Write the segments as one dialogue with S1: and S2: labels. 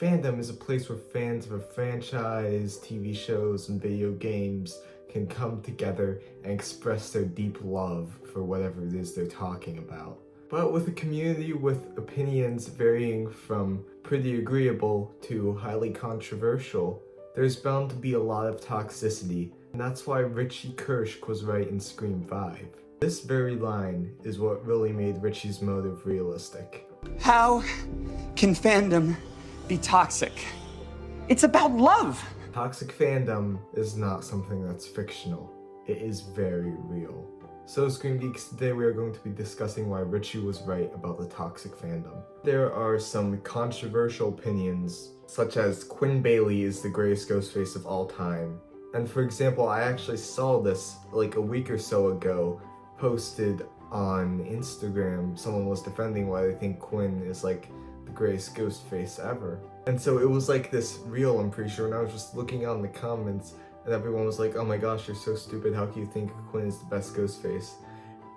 S1: Fandom is a place where fans of a franchise, TV shows, and video games can come together and express their deep love for whatever it is they're talking about. But with a community with opinions varying from pretty agreeable to highly controversial, there's bound to be a lot of toxicity, and that's why Richie Kirsch was right in Scream 5. This very line is what really made Richie's motive realistic.
S2: How can fandom be toxic? It's about love!
S1: Toxic fandom is not something that's fictional. It is very real. So ScreamGeeks, today we are going to be discussing why Richie was right about the toxic fandom. There are some controversial opinions, such as Quinn Bailey is the greatest Ghostface of all time. And for example, I actually saw this like a week or so ago, posted on Instagram. Someone was defending why they think Quinn is like the greatest Ghostface ever. And so it was like this reel, I'm pretty sure, and I was just looking on the comments and everyone was like, oh my gosh, you're so stupid, how can you think Quinn is the best Ghostface?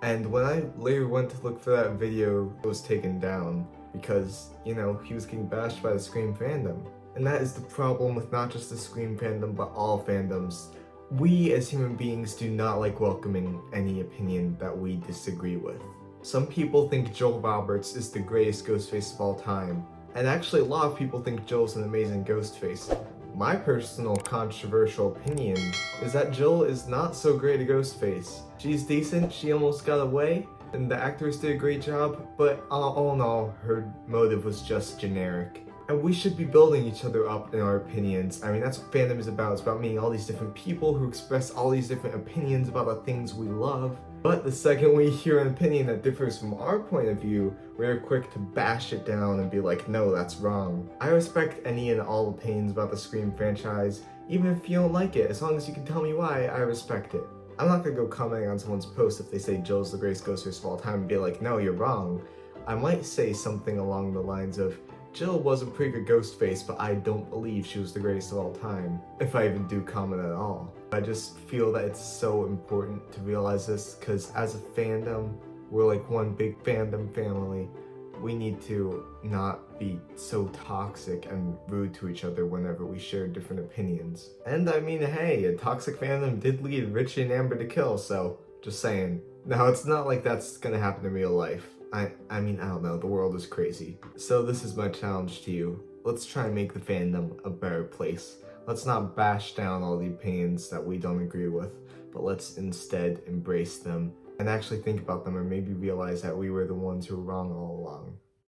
S1: And when I later went to look for that video, it was taken down because, you know, he was getting bashed by the Scream fandom. And that is the problem with not just the Scream fandom, but all fandoms. We as human beings do not like welcoming any opinion that we disagree with. Some people think Joel Roberts is the greatest Ghostface of all time, and actually a lot of people think Joel's an amazing Ghostface. My personal controversial opinion is that Jill is not so great a Ghostface. She's decent, she almost got away, and the actors did a great job, but all in all, her motive was just generic. And we should be building each other up in our opinions. I mean, that's what fandom is about. It's about meeting all these different people who express all these different opinions about the things we love. But the second we hear an opinion that differs from our point of view, we're quick to bash it down and be like, no, that's wrong. I respect any and all opinions about the Scream franchise, even if you don't like it. As long as you can tell me why, I respect it. I'm not gonna go commenting on someone's post if they say Joel's the greatest Ghostface of all time and be like, no, you're wrong. I might say something along the lines of, Jill was a pretty good Ghostface, but I don't believe she was the greatest of all time, if I even do comment at all. I just feel that it's so important to realize this, because as a fandom, we're like one big fandom family. We need to not be so toxic and rude to each other whenever we share different opinions. And I mean, hey, a toxic fandom did lead Richie and Amber to kill, so just saying. Now, it's not like that's gonna happen in real life. I mean, I don't know, the world is crazy. So this is my challenge to you. Let's try and make the fandom a better place. Let's not bash down all the opinions that we don't agree with, but let's instead embrace them and actually think about them, or maybe realize that we were the ones who were wrong all along.